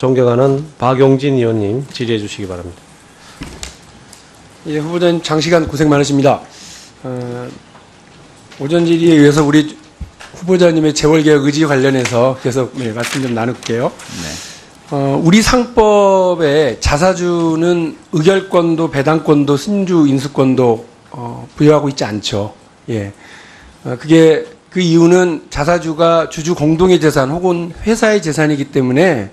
존경하는 박용진 의원님 질의해 주시기 바랍니다. 예, 후보자님 장시간 고생 많으십니다. 오전 질의에 의해서 우리 후보자님의 재벌개혁 의지 관련해서 계속 말씀 좀 나눌게요. 네. 우리 상법에 자사주는 의결권도 배당권도 신주 인수권도 부여하고 있지 않죠. 예. 그게 그 이유는 자사주가 주주 공동의 재산 혹은 회사의 재산이기 때문에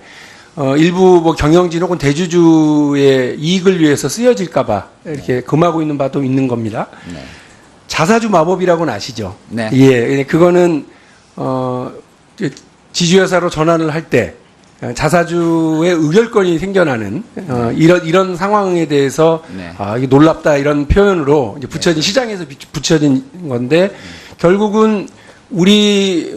일부 뭐 경영진 혹은 대주주의 이익을 위해서 쓰여질까봐 이렇게 금하고 있는 바도 있는 겁니다. 네. 자사주 마법이라고는 아시죠? 네. 예, 그거는 지주회사로 전환을 할 때 자사주의 의결권이 생겨나는 이런 상황에 대해서 네. 이게 놀랍다 이런 표현으로 이제 붙여진 시장에서 붙여진 건데 결국은 우리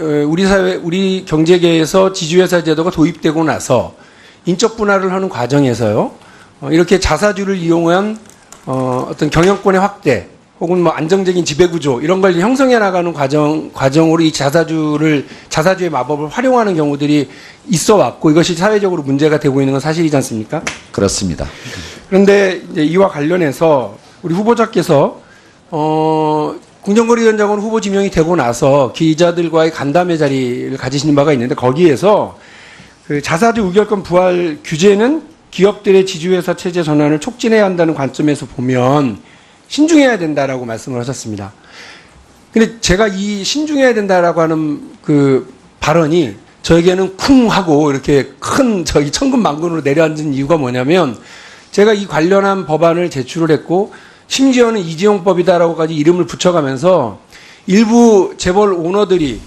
사회 우리 경제계에서 지주회사 제도가 도입되고 나서 인적 분할을 하는 과정에서요 이렇게 자사주를 이용한 어떤 경영권의 확대 혹은 뭐 안정적인 지배구조 이런 걸 형성해 나가는 과정으로 이 자사주의 마법을 활용하는 경우들이 있어 왔고 이것이 사회적으로 문제가 되고 있는 건 사실이지 않습니까? 그렇습니다. 그런데 이제 이와 관련해서 우리 후보자께서 공정거래위원장으로 후보 지명이 되고 나서 기자들과의 간담회 자리를 가지시는 바가 있는데 거기에서 그 자사주 의결권 부활 규제는 기업들의 지주회사 체제 전환을 촉진해야 한다는 관점에서 보면 신중해야 된다라고 말씀을 하셨습니다. 근데 제가 이 신중해야 된다라고 하는 그 발언이 저에게는 쿵 하고 이렇게 큰 천근만근으로 내려앉은 이유가 뭐냐면 제가 이 관련한 법안을 제출을 했고 심지어는 이재용법이다라고까지 이름을 붙여가면서 일부 재벌 오너들이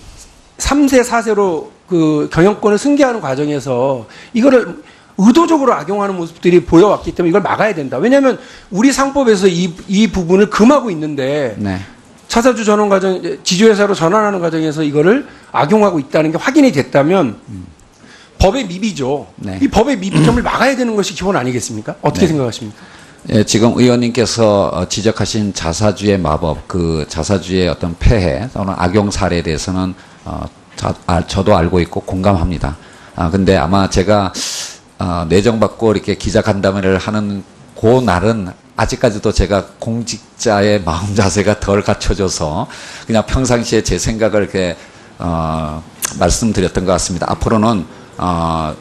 3세, 4세로 그 경영권을 승계하는 과정에서 이거를 의도적으로 악용하는 모습들이 보여왔기 때문에 이걸 막아야 된다. 왜냐하면 우리 상법에서 이 부분을 금하고 있는데 네. 자사주 전환 과정, 지주회사로 전환하는 과정에서 이거를 악용하고 있다는 게 확인이 됐다면 법의 미비죠. 네. 이 법의 미비점을 막아야 되는 것이 기본 아니겠습니까? 어떻게 네. 생각하십니까? 예, 지금 의원님께서 지적하신 자사주의 마법, 그 자사주의 어떤 폐해 또는 악용 사례에 대해서는 저도 알고 있고 공감합니다. 근데 아마 제가 내정받고 이렇게 기자간담회를 하는 그 날은 아직까지도 제가 공직자의 마음 자세가 덜 갖춰져서 그냥 평상시에 제 생각을 이렇게 말씀드렸던 것 같습니다. 앞으로는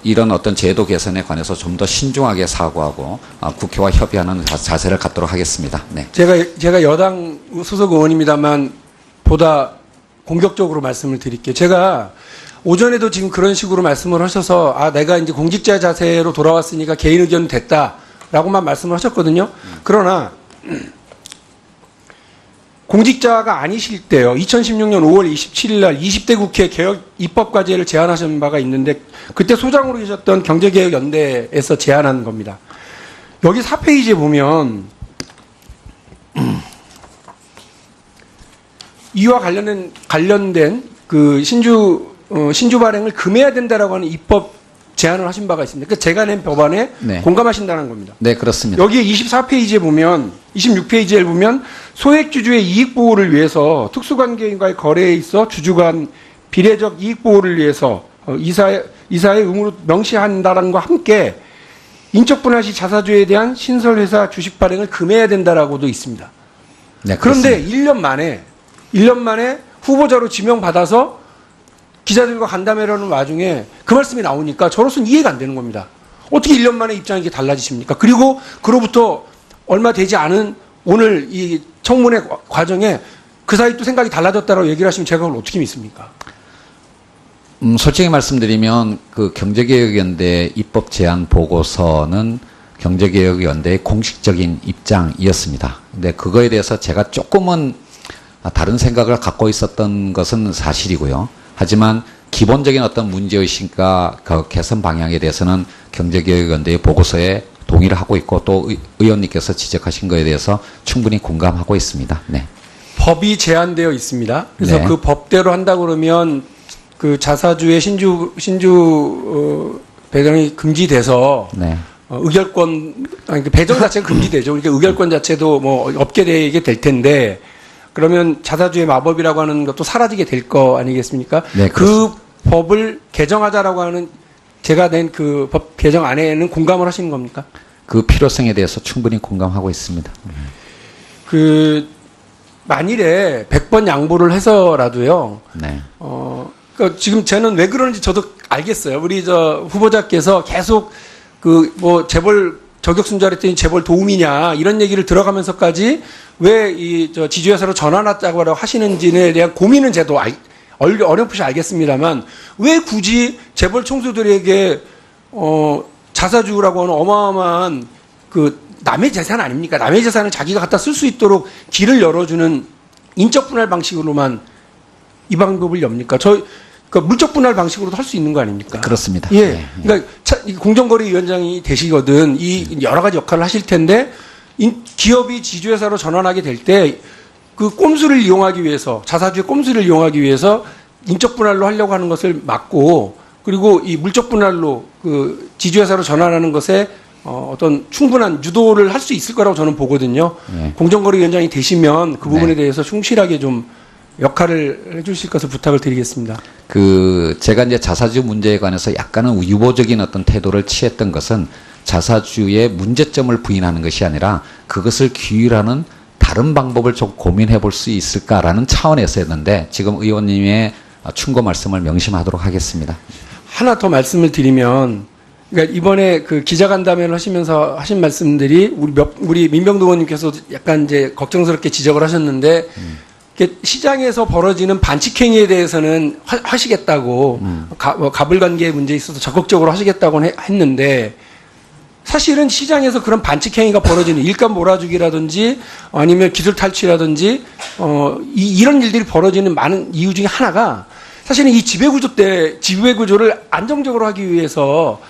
이런 어떤 제도 개선에 관해서 좀 더 신중하게 사고하고 국회와 협의하는 자세를 갖도록 하겠습니다. 네. 제가 여당 소속 의원입니다만 보다 공격적으로 말씀을 드릴게요. 제가 오전에도 지금 그런 식으로 말씀을 하셔서 내가 이제 공직자 자세로 돌아왔으니까 개인 의견 됐다라고만 말씀을 하셨거든요. 그러나 공직자가 아니실 때요. 2016년 5월 27일 날 20대 국회 개혁 입법과제를 제안하신 바가 있는데 그때 소장으로 계셨던 경제개혁연대에서 제안한 겁니다. 여기 4페이지에 보면 이와 관련된 그 신주 발행을 금해야 된다라고 하는 입법 제안을 하신 바가 있습니다. 그러니까 제가 낸 법안에 네. 공감하신다는 겁니다. 네, 그렇습니다. 여기에 24페이지에 보면 26페이지에 보면 소액주주의 이익보호를 위해서 특수관계인과의 거래에 있어 주주 간 비례적 이익보호를 위해서 이사의 의무로 명시한다는 것과 함께 인적분할 시 자사주에 대한 신설회사 주식 발행을 금해야 된다라고도 있습니다. 네, 그런데 1년 만에 후보자로 지명받아서 기자들과 간담회를 하는 와중에 그 말씀이 나오니까 저로서는 이해가 안 되는 겁니다. 어떻게 1년 만에 입장이 이렇게 달라지십니까? 그리고 그로부터 얼마 되지 않은 오늘 이 청문회 과정에 그 사이 또 생각이 달라졌다고 얘기를 하시면 제가 그걸 어떻게 믿습니까? 솔직히 말씀드리면 그 경제개혁연대 입법 제안 보고서는 경제개혁연대의 공식적인 입장이었습니다. 근데 그거에 대해서 제가 조금은 다른 생각을 갖고 있었던 것은 사실이고요. 하지만 기본적인 어떤 문제의식과 그 개선 방향에 대해서는 경제개혁연대의 보고서에 동의를 하고 있고 또 의원님께서 지적하신 것에 대해서 충분히 공감하고 있습니다. 네. 법이 제한되어 있습니다. 그래서 네. 그 법대로 한다 그러면 그 자사주의 신주 배당이 금지돼서 네. 의결권 그 배정 자체가 금지되죠. 그러니까 의결권 자체도 뭐 없게 되게 될 텐데 그러면 자사주의 마법이라고 하는 것도 사라지게 될 거 아니겠습니까? 네, 그 법을 개정하자라고 하는 제가 낸 그 법 개정안에는 공감을 하시는 겁니까? 그 필요성에 대해서 충분히 공감하고 있습니다. 그 만일에 100번 양보를 해서라도요. 네. 그러니까 지금 저는 왜 그러는지 저도 알겠어요. 우리 저 후보자께서 계속 그 뭐 재벌 저격순자 했더니 재벌 도움이냐 이런 얘기를 들어가면서까지 왜 이 저 지주회사로 전환하자고 하시는지에 대한 고민은 저도 어렴풋이 알겠습니다만 왜 굳이 재벌 총수들에게 자사주라고 하는 어마어마한 그 남의 재산 아닙니까? 남의 재산을 자기가 갖다 쓸 수 있도록 길을 열어주는 인적 분할 방식으로만 이 방법을 엽니까? 그러니까 물적 분할 방식으로도 할 수 있는 거 아닙니까? 그렇습니다. 예. 네. 그러니까 공정거래위원장이 되시거든 이 여러 가지 역할을 하실 텐데 기업이 지주회사로 전환하게 될 때 그 꼼수를 이용하기 위해서 자사주의 꼼수를 이용하기 위해서 인적 분할로 하려고 하는 것을 막고 그리고 이 물적 분할로 그 지주회사로 전환하는 것에 어떤 충분한 유도를 할 수 있을 거라고 저는 보거든요. 네. 공정거래위원장이 되시면 그 부분에 네. 대해서 충실하게 좀 역할을 해주실 것을 부탁을 드리겠습니다. 제가 이제 자사주 문제에 관해서 약간은 유보적인 어떤 태도를 취했던 것은 자사주의 문제점을 부인하는 것이 아니라 그것을 규율하는 다른 방법을 좀 고민해 볼 수 있을까라는 차원에서였는데 지금 의원님의 충고 말씀을 명심하도록 하겠습니다. 하나 더 말씀을 드리면, 그러니까 이번에 그 기자간담회를 하시면서 하신 말씀들이 우리 민병도 의원님께서도 약간 이제 걱정스럽게 지적을 하셨는데, 시장에서 벌어지는 반칙행위에 대해서는 하시겠다고, 가불관계의 문제에 있어서 적극적으로 하시겠다고 했는데, 사실은 시장에서 그런 반칙행위가 벌어지는 일감 몰아주기라든지 아니면 기술 탈취라든지 이런 일들이 벌어지는 많은 이유 중에 하나가 사실은 이 지배구조를 안정적으로 하기 위해서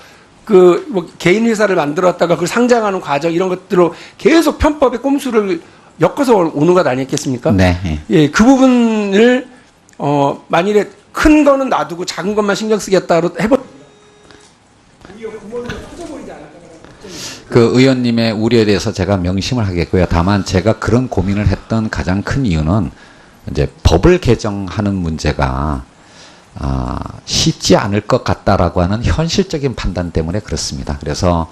뭐 개인 회사를 만들었다가 그걸 상장하는 과정 이런 것들로 계속 편법의 꼼수를 엮어서 오는 것 아니겠습니까? 네. 예, 그 부분을 만일에 큰 거는 놔두고 작은 것만 신경 쓰겠다로 그 의원님의 우려에 대해서 제가 명심을 하겠고요. 다만 제가 그런 고민을 했던 가장 큰 이유는 이제 법을 개정하는 문제가 쉽지 않을 것 같다라고 하는 현실적인 판단 때문에 그렇습니다. 그래서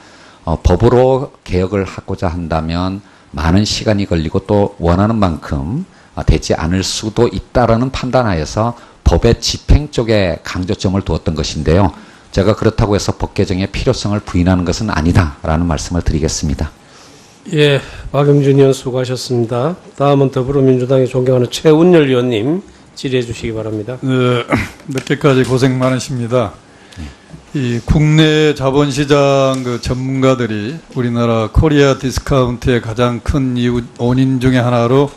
법으로 개혁을 하고자 한다면 많은 시간이 걸리고 또 원하는 만큼 되지 않을 수도 있다라는 판단하에서 법의 집행 쪽에 강조점을 두었던 것인데요. 제가 그렇다고 해서 법 개정의 필요성을 부인하는 것은 아니다라는 말씀을 드리겠습니다. 예, 박영진 의원 수고하셨습니다. 다음은 더불어민주당의 존경하는 최운열 의원님 질의해 주시기 바랍니다. 네, 늦게까지 고생 많으십니다. 이 국내 자본시장 그 전문가들이 우리나라 코리아 디스카운트의 가장 큰 원인 중에 하나로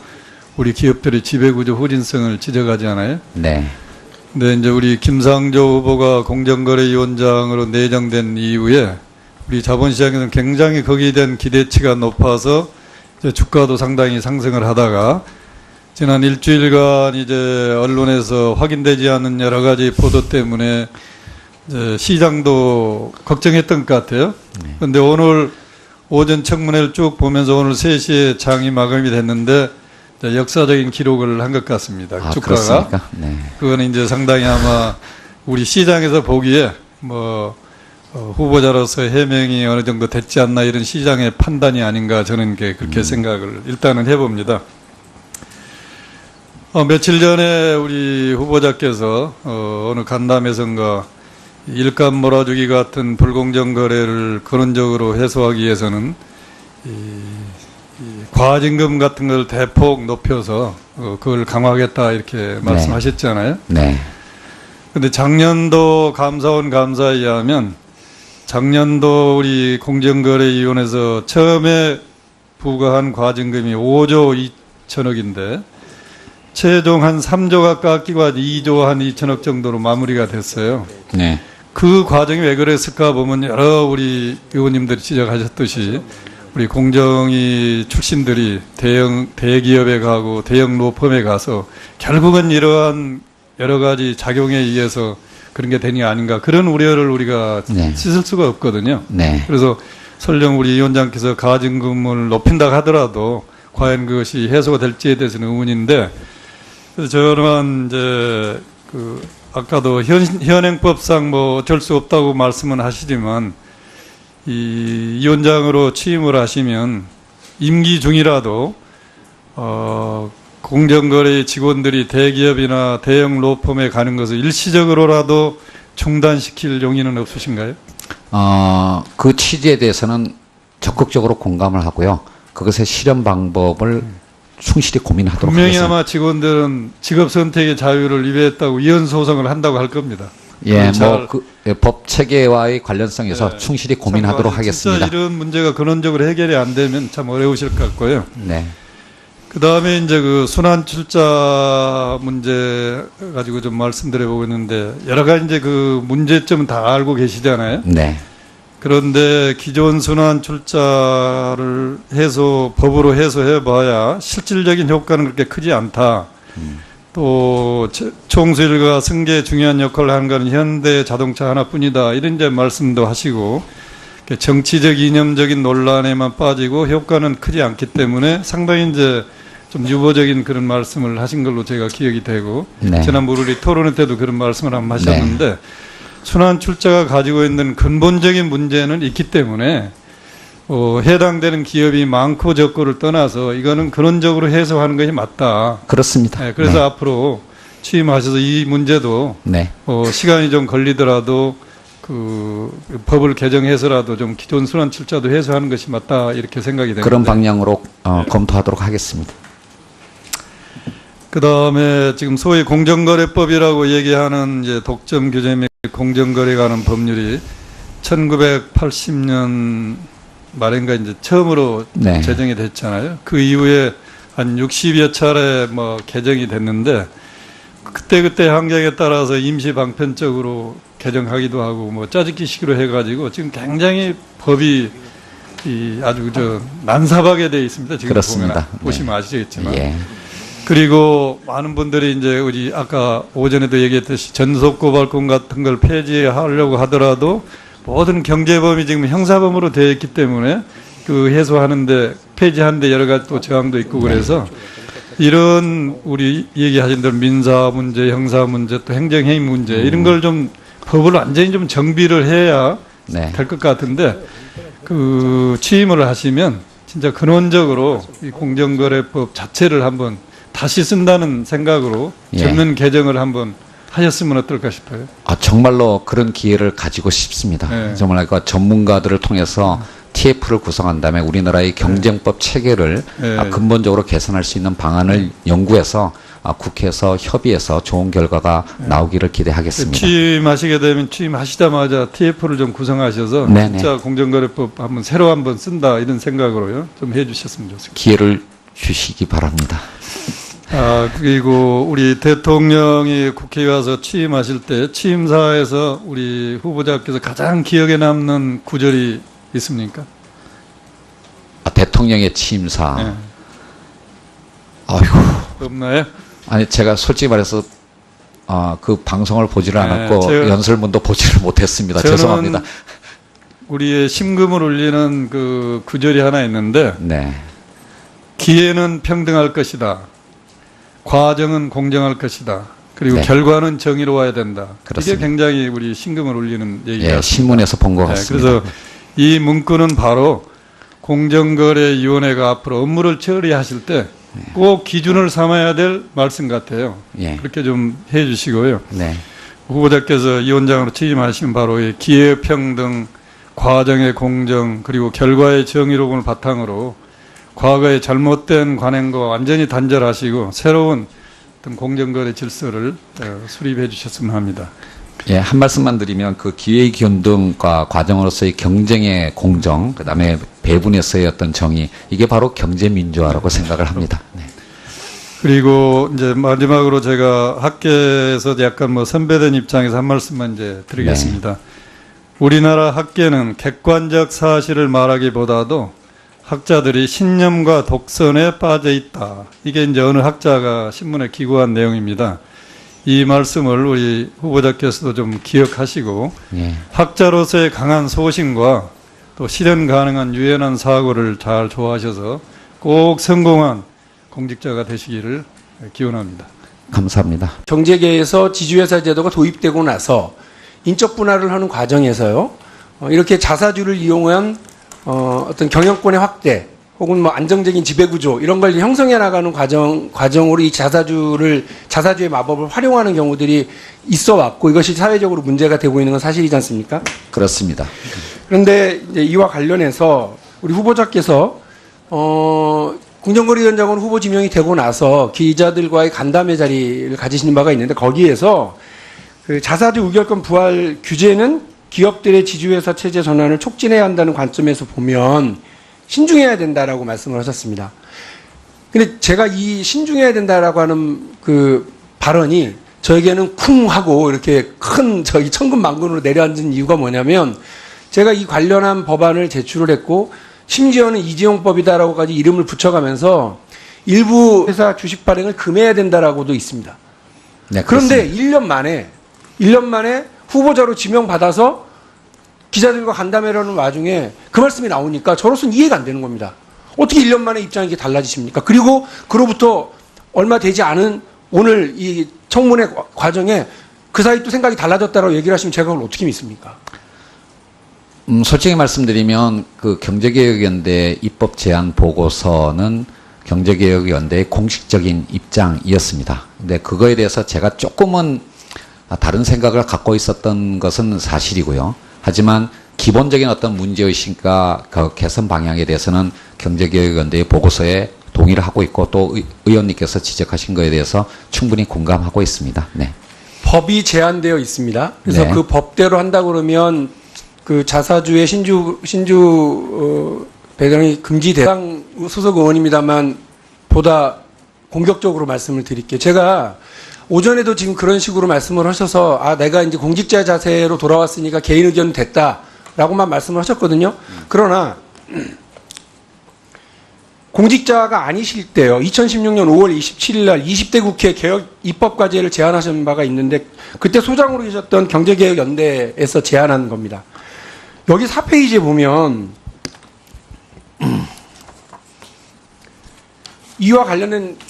우리 기업들의 지배구조 후진성을 지적하잖아요. 네. 근데 이제 우리 김상조 후보가 공정거래위원장으로 내정된 이후에 우리 자본시장에서는 굉장히 거기에 대한 기대치가 높아서 이제 주가도 상당히 상승을 하다가 지난 일주일간 이제 언론에서 확인되지 않은 여러 가지 보도 때문에 이제 시장도 걱정했던 것 같아요. 그런데 오늘 오전 청문회를 쭉 보면서 오늘 3시에 장이 마감이 됐는데 역사적인 기록을 한 것 같습니다. 주가가. 그렇습니까? 네. 그거는 이제 상당히 아마 우리 시장에서 보기에 뭐 후보자로서 해명이 어느 정도 됐지 않나 이런 시장의 판단이 아닌가 저는 그렇게 생각을 일단은 해봅니다. 며칠 전에 우리 후보자께서 어느 간담회선가 일감 몰아주기 같은 불공정 거래를 근원적으로 해소하기 위해서는 과징금 같은 걸 대폭 높여서 그걸 강화하겠다 이렇게 말씀하셨잖아요. 네. 근데 작년도 감사원 감사에 의하면 작년도 우리 공정거래위원회에서 처음에 부과한 과징금이 5조 2천억인데 최종 한 3조 가까이 끼고 2조 한 2천억 정도로 마무리가 됐어요. 네. 그 과정이 왜 그랬을까 보면 여러 우리 의원님들이 지적하셨듯이 우리 공정위 출신들이 대기업에 가고 대형 로펌에 가서 결국은 이러한 여러 가지 작용에 의해서 그런 게 되니 아닌가 그런 우려를 우리가 네. 씻을 수가 없거든요. 네. 그래서 설령 우리 위원장께서 가징금을 높인다 하더라도 과연 그것이 해소가 될지에 대해서는 의문인데 그래서 저는 이제 아까도 현행법상 뭐 어쩔 수 없다고 말씀은 하시지만 이 위원장으로 취임을 하시면 임기 중이라도 공정거래 직원들이 대기업이나 대형 로펌에 가는 것을 일시적으로라도 중단시킬 용의는 없으신가요? 그 취지에 대해서는 적극적으로 공감을 하고요. 그것의 실현 방법을 충실히 고민하도록 분명히 하겠습니다. 아마 직원들은 직업 선택의 자유를 위배했다고 위헌 소송을 한다고 할 겁니다. 예, 잘 법 체계와의 관련성에서 네, 충실히 고민하도록 참 하겠습니다. 진짜 이런 문제가 근원적으로 해결이 안 되면 참 어려우실 것 같고요. 네, 그 다음에 이제 그 순환 출자 문제 가지고 좀 말씀드려보고 있는데 여러 가지 이제 그 문제점은 다 알고 계시잖아요. 네, 그런데 기존 순환 출자를 법으로 해소해봐야 실질적인 효과는 그렇게 크지 않다. 또 총수일과 승계에 중요한 역할을 하는 것은 현대 자동차 하나뿐이다. 이런 이제 말씀도 하시고 정치적 이념적인 논란에만 빠지고 효과는 크지 않기 때문에 상당히 이제 좀 유보적인 그런 말씀을 하신 걸로 제가 기억이 되고 네. 지난번 우리 토론회 때도 그런 말씀을 한번 하셨는데 순환 출자가 가지고 있는 근본적인 문제는 있기 때문에 해당되는 기업이 많고 적고를 떠나서 이거는 근원적으로 해소하는 것이 맞다. 그렇습니다. 네, 그래서 앞으로 취임하셔서 이 문제도 네, 시간이 좀 걸리더라도 그 법을 개정해서라도 좀 기존 순환 출자도 해소하는 것이 맞다 이렇게 생각이 됩니다. 그런 방향으로 검토하도록 하겠습니다. 그 다음에 지금 소위 공정거래법이라고 얘기하는 이제 독점 규제 및 공정거래 관한 법률이 1980년 말인가 이제 처음으로 네. 제정이 됐잖아요. 그 이후에 한 60여 차례 뭐 개정이 됐는데 그때 환경에 따라서 임시 방편적으로 개정하기도 하고 뭐 짜집기식으로 해가지고 지금 굉장히 법이 아주 난사하게 되어 있습니다. 지금 그렇습니다. 보시면 아시겠지만. 예. 그리고 많은 분들이 이제 우리 아까 오전에도 얘기했듯이 전속고발권 같은 걸 폐지하려고 하더라도 모든 경제범이 지금 형사범으로 되어 있기 때문에 그 해소하는데 폐지하는데 여러 가지 또 저항도 있고 그래서 이런 우리 얘기하신 대로 민사 문제, 형사 문제, 또 행정행위 문제 이런 걸 좀 법을 완전히 좀 정비를 해야 네. 될 것 같은데 그 취임을 하시면 진짜 근원적으로 이 공정거래법 자체를 한번 다시 쓴다는 생각으로 예. 전면 개정을 한번 하셨으면 어떨까 싶어요. 정말로 그런 기회를 가지고 싶습니다. 네. 정말 그 전문가들을 통해서 TF를 구성한 다음에 우리나라의 경쟁법 체계를 네. 근본적으로 개선할 수 있는 방안을 연구해서 국회에서 협의해서 좋은 결과가 나오기를 기대하겠습니다. 취임하시게 되면 취임하시자마자 TF를 좀 구성하셔서 네네. 진짜 공정거래법 한번 새로 한번 쓴다 이런 생각으로요. 좀 해주셨으면 좋겠습니다. 기회를 주시기 바랍니다. 그리고 우리 대통령이 국회에 와서 취임하실 때 취임사에서 우리 후보자께서 가장 기억에 남는 구절이 있습니까? 대통령의 취임사. 네. 아이고. 없나요? 아니 제가 솔직히 말해서 그 방송을 보지를 않았고 제가- 연설문도 보지를 못했습니다. 저는 죄송합니다. 우리의 심금을 울리는 그 구절이 하나 있는데 네, 기회는 평등할 것이다. 과정은 공정할 것이다. 그리고 네. 결과는 정의로워야 된다. 그렇습니다. 이게 굉장히 우리 심금을 울리는 얘기가 예, 신문에서 본 것 네, 같습니다. 그래서 이 문구는 바로 공정거래위원회가 앞으로 업무를 처리하실 때 꼭 기준을 삼아야 될 말씀 같아요. 예, 그렇게 좀 해주시고요. 네, 후보자께서 위원장으로 취임하시면 바로 이 기회평등, 과정의 공정, 그리고 결과의 정의로움을 바탕으로 과거의 잘못된 관행과 완전히 단절하시고 새로운 어떤 공정거래 질서를 수립해 주셨으면 합니다. 예, 한 말씀만 드리면 그 기회의 균등과 과정으로서의 경쟁의 공정, 그다음에 배분에서의 어떤 정의, 이게 바로 경제민주화라고 생각을 합니다. 네. 그리고 이제 마지막으로 제가 학계에서 약간 뭐 선배된 입장에서 한 말씀만 이제 드리겠습니다. 우리나라 학계는 객관적 사실을 말하기보다도 학자들이 신념과 독선에 빠져 있다. 이게 이제 어느 학자가 신문에 기고한 내용입니다. 이 말씀을 우리 후보자께서도 좀 기억하시고 예, 학자로서의 강한 소신과 또 실현 가능한 유연한 사고를 잘 조화하셔서 꼭 성공한 공직자가 되시기를 기원합니다. 감사합니다. 경제계에서 지주회사 제도가 도입되고 나서 인적 분할을 하는 과정에서요, 이렇게 자사주를 이용한 어떤 경영권의 확대 혹은 뭐 안정적인 지배구조 이런 걸 형성해 나가는 과정으로 이 자사주의 마법을 활용하는 경우들이 있어 왔고 이것이 사회적으로 문제가 되고 있는 건 사실이지 않습니까? 그렇습니다. 그런데 이제 이와 관련해서 우리 후보자께서 공정거래위원장으로 후보 지명이 되고 나서 기자들과의 간담회 자리를 가지시는 바가 있는데 거기에서 그 자사주 의결권 부활 규제는 기업들의 지주회사 체제 전환을 촉진해야 한다는 관점에서 보면 신중해야 된다라고 말씀을 하셨습니다. 근데 제가 이 신중해야 된다라고 하는 그 발언이 저에게는 쿵 하고 이렇게 큰 천근만근으로 내려앉은 이유가 뭐냐면 제가 이 관련한 법안을 제출을 했고 심지어는 이재용법이다라고까지 이름을 붙여가면서 일부 회사 주식 발행을 금해야 된다라고도 있습니다. 네, 그런데 1년 만에 후보자로 지명받아서 기자들과 간담회를 하는 와중에 그 말씀이 나오니까 저로서는 이해가 안 되는 겁니다. 어떻게 1년 만에 입장이 이렇게 달라지십니까? 그리고 그로부터 얼마 되지 않은 오늘 이 청문회 과정에 그 사이 또 생각이 달라졌다라고 얘기를 하시면 제가 그걸 어떻게 믿습니까? 솔직히 말씀드리면 그 경제개혁연대 입법 제안 보고서는 경제개혁연대의 공식적인 입장이었습니다. 근데 그거에 대해서 제가 조금은 다른 생각을 갖고 있었던 것은 사실이고요. 하지만 기본적인 어떤 문제의식과 그 개선 방향에 대해서는 경제개혁연대의 보고서에 동의를 하고 있고 또 의원님께서 지적하신 거에 대해서 충분히 공감하고 있습니다. 네. 법이 제한되어 있습니다. 그래서 네. 그 법대로 한다 그러면 그 자사주의 신주 배당이 금지돼당 소속 의원입니다만 보다 공격적으로 말씀을 드릴게요. 제가 오전에도 지금 그런 식으로 말씀을 하셔서 내가 이제 공직자 자세로 돌아왔으니까 개인 의견 됐다라고만 말씀을 하셨거든요. 그러나 공직자가 아니실 때요. 2016년 5월 27일 날 20대 국회 개혁 입법과제를 제안하신 바가 있는데 그때 소장으로 계셨던 경제개혁연대에서 제안한 겁니다. 여기 4페이지에 보면 이와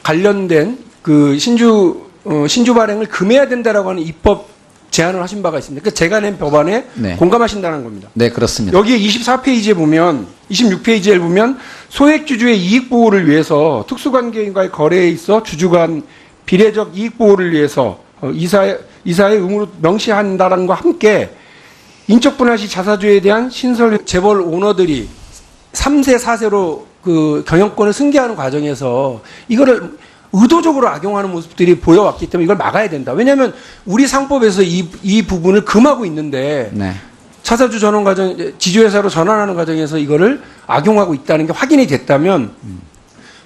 관련된 그 신주 발행을 금해야 된다라고 하는 입법 제안을 하신 바가 있습니다. 그러니까 제가 낸 법안에 네. 공감하신다는 겁니다. 네, 그렇습니다. 여기에 24페이지에 보면 26페이지에 보면 소액주주의 이익 보호를 위해서 특수관계인과의 거래에 있어 주주 간 비례적 이익 보호를 위해서 이사의 의무로 명시한다는 것과 함께 인적 분할 시 자사주에 대한 신설 재벌 오너들이 3세, 4세로 그 경영권을 승계하는 과정에서 이거를 의도적으로 악용하는 모습들이 보여왔기 때문에 이걸 막아야 된다. 왜냐하면 우리 상법에서 이 부분을 금하고 있는데 네. 자사주 전환 과정, 지주회사로 전환하는 과정에서 이거를 악용하고 있다는 게 확인이 됐다면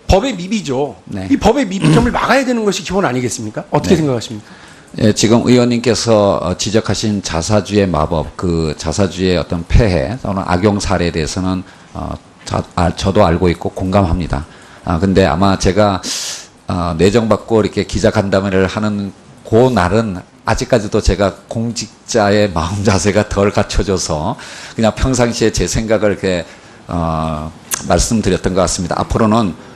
법의 미비죠. 네. 이 법의 미비점을 막아야 되는 것이 기본 아니겠습니까? 어떻게 네. 생각하십니까? 예, 지금 의원님께서 지적하신 자사주의 마법, 그 자사주의 어떤 폐해 또는 악용 사례에 대해서는 저도 알고 있고 공감합니다. 근데 아마 제가 내정받고 이렇게 기자 간담회를 하는 그 날은 아직까지도 제가 공직자의 마음 자세가 덜 갖춰져서 그냥 평상시에 제 생각을 이렇게 말씀드렸던 것 같습니다. 앞으로는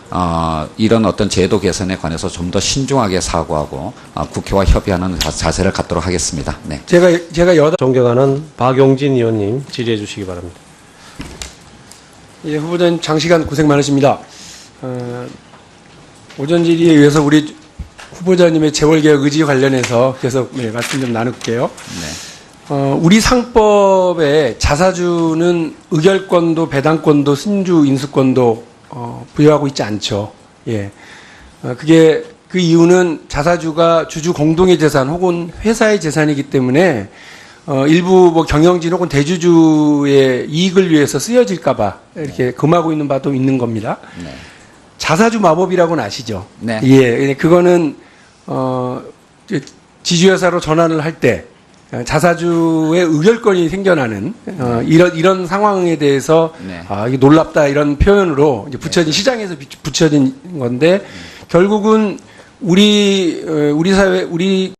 이런 어떤 제도 개선에 관해서 좀 더 신중하게 사고하고 국회와 협의하는 자세를 갖도록 하겠습니다. 네. 제가 존경하는 박용진 의원님 질의해 주시기 바랍니다. 예, 후보자님 장시간 고생 많으십니다. 오전 질의에 의해서 우리 후보자님의 재벌개혁 의지 관련해서 계속 말씀 좀 나눌게요. 네. 우리 상법에 자사주는 의결권도 배당권도 신주 인수권도 부여하고 있지 않죠. 예. 그게 그 이유는 자사주가 주주 공동의 재산 혹은 회사의 재산이기 때문에 일부 뭐 경영진 혹은 대주주의 이익을 위해서 쓰여질까봐 이렇게 금하고 있는 바도 있는 겁니다. 네. 자사주 마법이라고는 아시죠? 네. 예, 그거는 지주회사로 전환을 할 때 자사주의 의결권이 생겨나는 이런 상황에 대해서 네. 이게 놀랍다 이런 표현으로 이제 붙여진 시장에서 붙여진 건데 결국은 우리 사회 우리